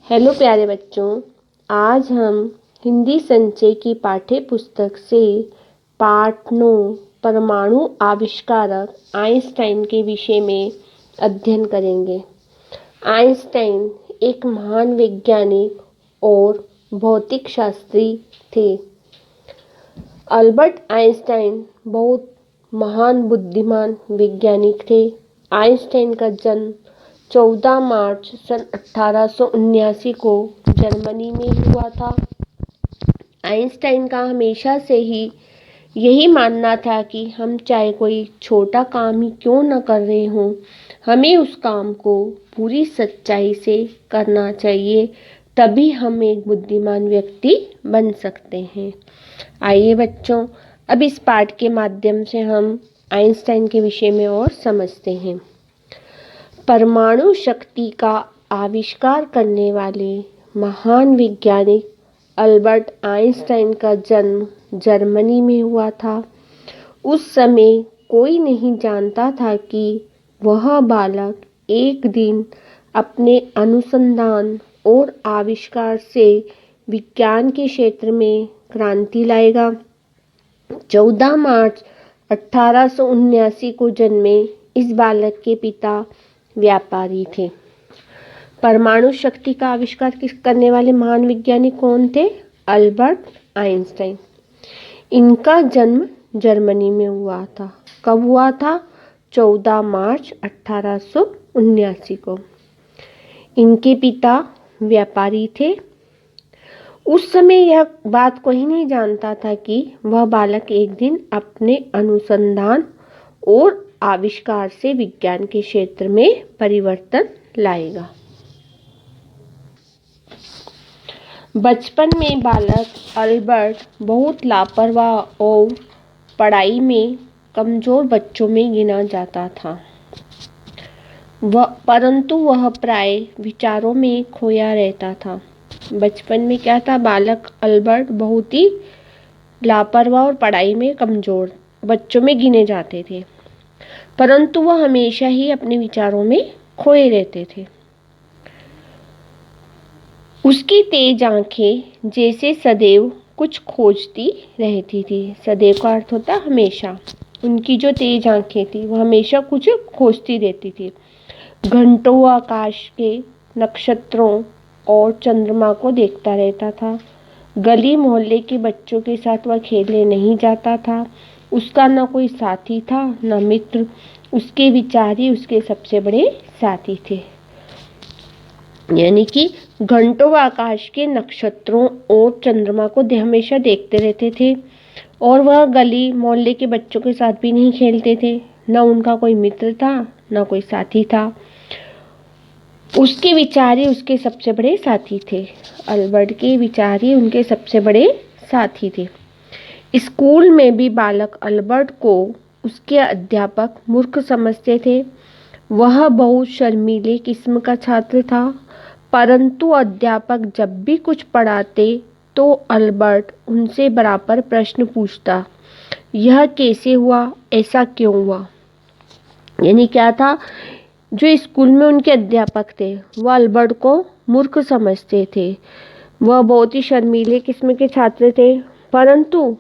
Hello प्यारे बच्चों, आज हम हिंदी संचय की पाठ्य पुस्तक से पाठ 9 परमाणु आविष्कारक आइंस्टाइन के विषय में अध्ययन करेंगे। आइंस्टाइन एक महान वैज्ञानिक और भौतिक शास्त्री थे। अल्बर्ट आइंस्टाइन बहुत महान बुद्धिमान वैज्ञानिक थे। आइंस्टाइन का जन्म 14 मार्च सन 1879 को जर्मनी में हुआ था। आइंस्टाइन का हमेशा से ही यही मानना था कि हम चाहे कोई छोटा काम ही क्यों न कर रहे हों, हमें उस काम को पूरी सच्चाई से करना चाहिए, तभी हम एक बुद्धिमान व्यक्ति बन सकते हैं। आइए बच्चों, अब इस पाठ के माध्यम से हम आइंस्टाइन के विषय में और समझते हैं। परमाणु शक्ति का आविष्कार करने वाले महान वैज्ञानिक अल्बर्ट आइंस्टाइन का जन्म जर्मनी में हुआ था। उस समय कोई नहीं जानता था कि वह बालक एक दिन अपने अनुसंधान और आविष्कार से विज्ञान के क्षेत्र में क्रांति लाएगा। 14 मार्च 1879 को जन्मे इस बालक के पिता व्यापारी थे। परमाणु शक्ति का आविष्कार करने वाले महान वैज्ञानिक कौन थे? Albert Einstein. इनका जन्म जर्मनी में हुआ था। कब हुआ था? 14 मार्च 1879 को। इनके पिता व्यापारी थे। उस समय यह बात कोई नहीं जानता था कि वह बालक एक दिन अपने अनुसंधान और आविष्कार से विज्ञान के क्षेत्र में परिवर्तन लाएगा। बचपन में बालक अल्बर्ट बहुत लापरवाह और पढ़ाई में कमजोर बच्चों में गिना जाता था। परंतु वह प्राय विचारों में खोया रहता था। बचपन में क्या था? बालक अल्बर्ट बहुत ही लापरवाह और पढ़ाई में कमजोर बच्चों में गिने जाते थे, परंतु वह हमेशा ही अपने विचारों में खोए रहते थे। उसकी तेज आंखें जैसे सदैव कुछ खोजती रहती थी। सदैव का अर्थ होता हमेशा। उनकी जो तेज आंखें थी वह हमेशा कुछ खोजती रहती थी। घंटों आकाश के नक्षत्रों और चंद्रमा को देखता रहता था। गली मोहल्ले के बच्चों के साथ वह खेलने नहीं जाता था। उसका न कोई साथी था न मित्र। उसके विचार ही उसके सबसे बड़े साथी थे। यानी कि घंटों आकाश के नक्षत्रों और चंद्रमा को हमेशा देखते रहते थे, और वह गली मोहल्ले के बच्चों के साथ भी नहीं खेलते थे। न उनका कोई मित्र था न कोई साथी था। उसके विचार ही उसके सबसे बड़े साथी थे। अल्बर्ट के विचार ही उनके सबसे बड़े साथी थे। स्कूल में भी बालक अल्बर्ट को उसके अध्यापक मूर्ख समझते थे। वह बहुत शर्मीले किस्म का छात्र था, परंतु अध्यापक जब भी कुछ पढ़ाते तो अल्बर्ट उनसे बराबर प्रश्न पूछता। यह कैसे हुआ? ऐसा क्यों हुआ? यानी क्या था? जो स्कूल में उनके अध्यापक थे वह अल्बर्ट को मूर्ख समझते थे। वह बहुत ही शर्मीले किस्म के छात्र थे, परंतु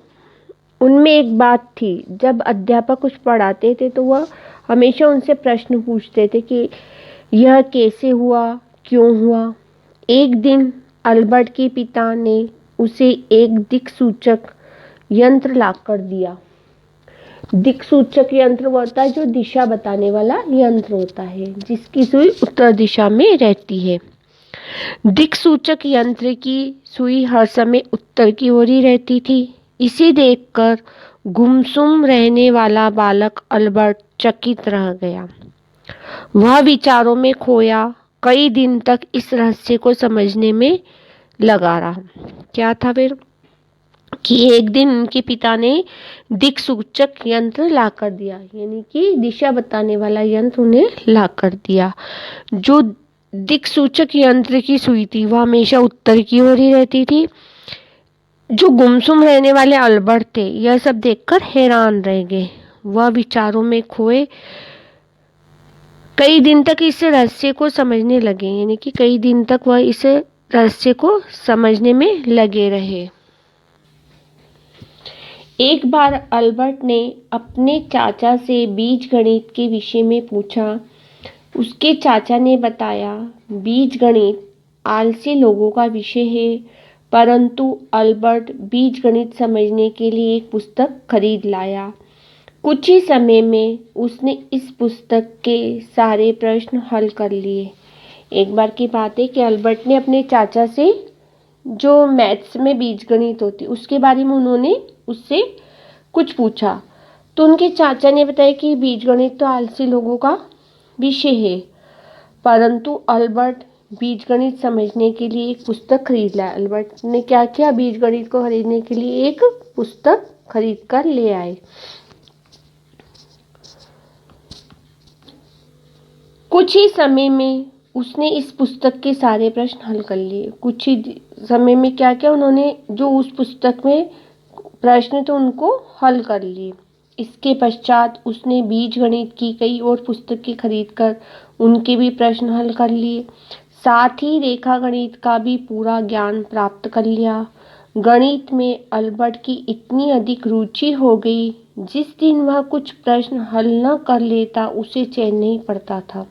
उनमें एक बात थी, जब अध्यापक कुछ पढ़ाते थे तो वह हमेशा उनसे प्रश्न पूछते थे कि यह कैसे हुआ, क्यों हुआ। एक दिन अल्बर्ट के पिता ने उसे एक दिक्सूचक यंत्र लाकर दिया। दिक्सूचक यंत्र वो होता है जो दिशा बताने वाला यंत्र होता है, जिसकी सुई उत्तर दिशा में रहती है। दिक्सूचक यंत्र की सुई हर समय उत्तर की ओर ही रहती थी। इसे देखकर गुमसुम रहने वाला बालक अल्बर्ट चकित रह गया। वह विचारों में खोया कई दिन तक इस रहस्य को समझने में लगा रहा। क्या था फिर? कि एक दिन उनके पिता ने दिक्सूचक यंत्र लाकर दिया, यानी कि दिशा बताने वाला यंत्र उन्हें लाकर दिया। जो दिक्सूचक यंत्र की सुई थी वह हमेशा उत्तर की ओर ही रहती थी। जो गुमसुम रहने वाले अल्बर्ट थे यह सब देखकर हैरान रह गए। वह विचारों में खोए कई दिन तक इस रहस्य को समझने लगे, यानी कि कई दिन तक वह इस रहस्य को समझने में लगे रहे। एक बार अल्बर्ट ने अपने चाचा से बीजगणित के विषय में पूछा। उसके चाचा ने बताया, बीजगणित आलसी लोगों का विषय है। परंतु अल्बर्ट बीजगणित समझने के लिए एक पुस्तक खरीद लाया। कुछ ही समय में उसने इस पुस्तक के सारे प्रश्न हल कर लिए। एक बार की बात है कि अल्बर्ट ने अपने चाचा से जो मैथ्स में बीजगणित होती उसके बारे में उन्होंने उससे कुछ पूछा, तो उनके चाचा ने बताया कि बीजगणित तो आलसी लोगों का विषय है। परंतु अल्बर्ट बीजगणित समझने के लिए एक पुस्तक खरीद लाया। अल्बर्ट ने क्या किया, बीजगणित को खरीदने के लिए एक पुस्तक खरीद कर ले आए। कुछ ही समय में उसने इस पुस्तक के सारे प्रश्न हल कर लिए। कुछ ही समय में क्या किया, उन्होंने जो उस पुस्तक में प्रश्न थे उनको हल कर लिए। इसके पश्चात उसने बीजगणित की कई और पुस्तकें खरीद कर उनके भी प्रश्न हल कर लिए। साथ ही रेखा गणित का भी पूरा ज्ञान प्राप्त कर लिया। गणित में अल्बर्ट की इतनी अधिक रुचि हो गई, जिस दिन वह कुछ प्रश्न हल न कर लेता उसे चैन नहीं पड़ता था।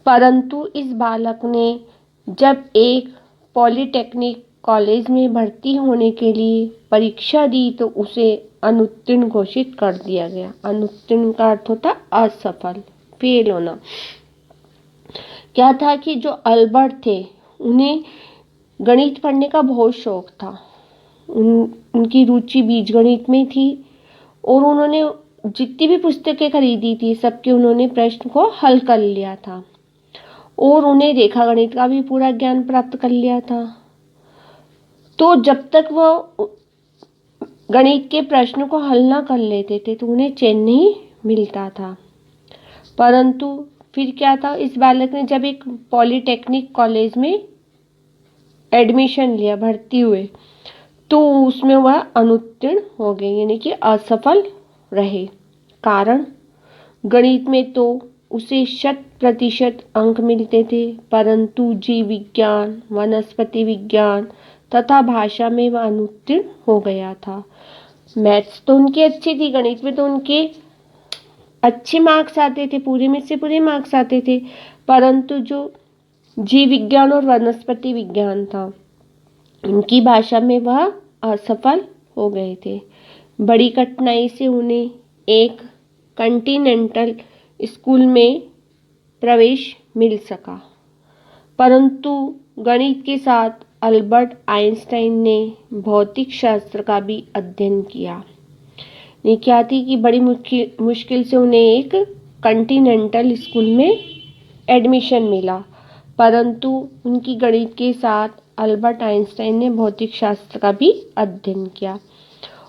परंतु इस बालक ने जब एक पॉलिटेक्निक कॉलेज में भर्ती होने के लिए परीक्षा दी तो उसे अनुत्तीर्ण घोषित कर दिया गया। अनुत्तीर्ण का अर्थ होता असफल, फेल होना। क्या था कि जो अल्बर्ट थे उन्हें गणित पढ़ने का बहुत शौक था। उनकी रुचि बीजगणित में थी और उन्होंने जितनी भी पुस्तकें खरीदी थी सबके उन्होंने प्रश्न को हल कर लिया था और उन्हें रेखा गणित का भी पूरा ज्ञान प्राप्त कर लिया था। तो जब तक वह गणित के प्रश्न को हल ना कर लेते थे तो उन्हें चैन नहीं मिलता था। परंतु फिर क्या था, इस बालक ने जब एक पॉलिटेक्निक कॉलेज में एडमिशन लिया, भर्ती हुए, तो उसमें वह अनुत्तीर्ण हो गए, यानी कि असफल रहे। कारण, गणित में तो उसे 100% अंक मिलते थे, परंतु जीव विज्ञान, वनस्पति विज्ञान तथा भाषा में वह अनुत्तीर्ण हो गया था। मैथ्स तो उनकी अच्छी थी, गणित में तो उनके अच्छे मार्क्स आते थे, पूरे में से पूरे मार्क्स आते थे, परंतु जो जीव विज्ञान और वनस्पति विज्ञान था उनकी भाषा में वह असफल हो गए थे। बड़ी कठिनाई से उन्हें एक कॉन्टिनेंटल स्कूल में प्रवेश मिल सका। परंतु गणित के साथ अल्बर्ट आइंस्टाइन ने भौतिक शास्त्र का भी अध्ययन किया। ये क्या थी कि बड़ी मुश्किल से उन्हें एक कॉन्टिनेंटल स्कूल में एडमिशन मिला, परंतु उनकी गणित के साथ अल्बर्ट आइंस्टाइन ने भौतिक शास्त्र का भी अध्ययन किया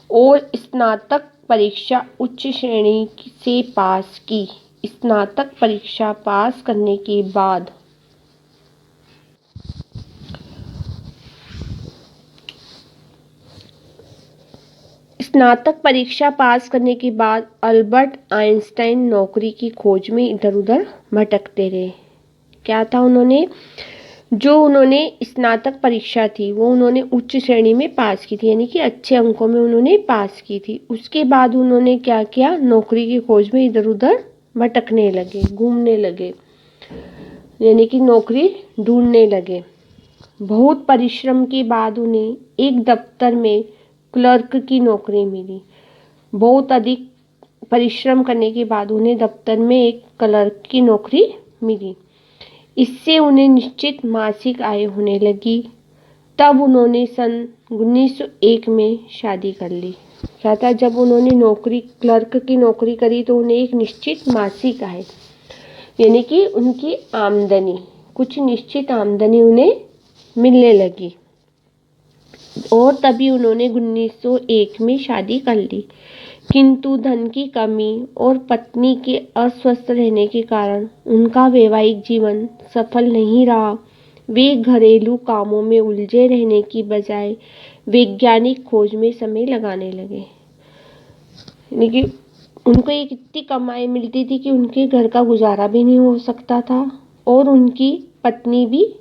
और स्नातक परीक्षा उच्च श्रेणी से पास की। स्नातक परीक्षा पास करने के बाद अल्बर्ट आइंस्टाइन नौकरी की खोज में इधर उधर भटकते रहे। क्या था, उन्होंने स्नातक परीक्षा थी वो उन्होंने उच्च श्रेणी में पास की थी, यानी कि अच्छे अंकों में उन्होंने पास की थी। उसके बाद उन्होंने क्या किया, नौकरी की खोज में इधर उधर भटकने लगे, घूमने लगे, यानी कि नौकरी ढूंढने लगे। बहुत परिश्रम के बाद उन्हें एक दफ्तर में क्लर्क की नौकरी मिली। बहुत अधिक परिश्रम करने के बाद उन्हें दफ्तर में एक क्लर्क की नौकरी मिली। इससे उन्हें निश्चित मासिक आय होने लगी। तब उन्होंने सन 1901 में शादी कर ली। क्या था, जब उन्होंने क्लर्क की नौकरी करी तो उन्हें एक निश्चित मासिक आय, यानी कि उनकी आमदनी, कुछ निश्चित आमदनी उन्हें मिलने लगी और तभी उन्होंने 1901 में शादी कर ली। किंतु धन की कमी और पत्नी के अस्वस्थ रहने के कारण उनका वैवाहिक जीवन सफल नहीं रहा। वे घरेलू कामों में उलझे रहने की बजाय वैज्ञानिक खोज में समय लगाने लगे। यानी कि उनको एक इतनी कमाई मिलती थी कि उनके घर का गुजारा भी नहीं हो सकता था और उनकी पत्नी भी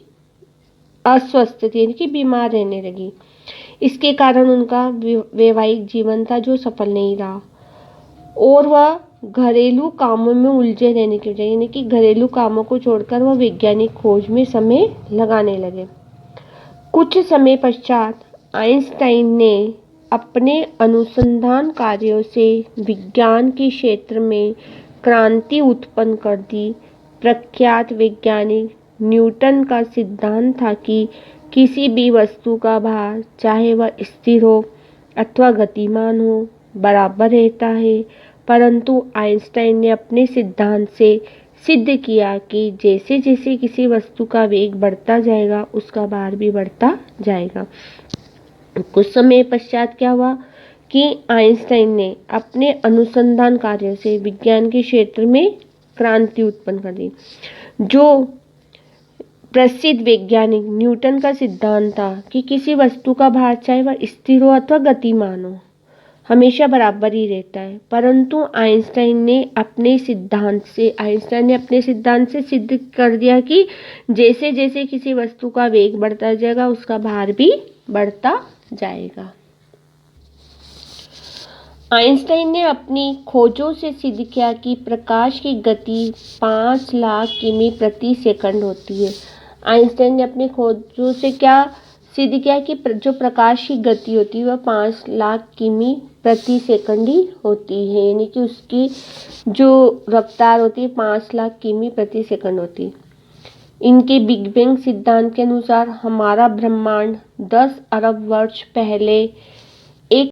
अस्वस्थ थी, यानी कि बीमार रहने लगी। इसके कारण उनका वैवाहिक जीवन था जो सफल नहीं रहा और वह घरेलू कामों में उलझे रहने की वजह, यानी कि घरेलू कामों को छोड़कर वह वैज्ञानिक खोज में समय लगाने लगे। कुछ समय पश्चात आइंस्टाइन ने अपने अनुसंधान कार्यों से विज्ञान के क्षेत्र में क्रांति उत्पन्न कर दी। प्रख्यात वैज्ञानिक न्यूटन का सिद्धांत था कि किसी भी वस्तु का भार, चाहे वह स्थिर हो अथवा गतिमान हो, बराबर रहता है। परंतु आइंस्टाइन ने अपने सिद्धांत से सिद्ध किया कि जैसे जैसे किसी वस्तु का वेग बढ़ता जाएगा उसका भार भी बढ़ता जाएगा। कुछ समय पश्चात क्या हुआ कि आइंस्टाइन ने अपने अनुसंधान कार्यों से विज्ञान के क्षेत्र में क्रांति उत्पन्न कर दी। जो प्रसिद्ध वैज्ञानिक न्यूटन का सिद्धांत था कि किसी वस्तु का भार, चाहे वह स्थिर हो अथवा गतिमान हो, हमेशा बराबर ही रहता है। परंतु आइंस्टाइन ने अपने सिद्धांत से सिद्ध कर दिया कि जैसे जैसे किसी वस्तु का वेग बढ़ता जाएगा उसका भार भी बढ़ता जाएगा। आइंस्टाइन ने अपनी खोजों से सिद्ध किया कि प्रकाश की गति 5 लाख किमी प्रति सेकंड होती है। आइंस्टाइन ने अपनी खोजों से क्या सिद्ध किया कि जो प्रकाश की गति होती है वह 5 लाख किमी प्रति सेकंड ही होती है, यानी कि उसकी जो रफ्तार होती है 5 लाख किमी प्रति सेकंड होती है। इनके बिग बैंग सिद्धांत के अनुसार हमारा ब्रह्मांड 10 अरब वर्ष पहले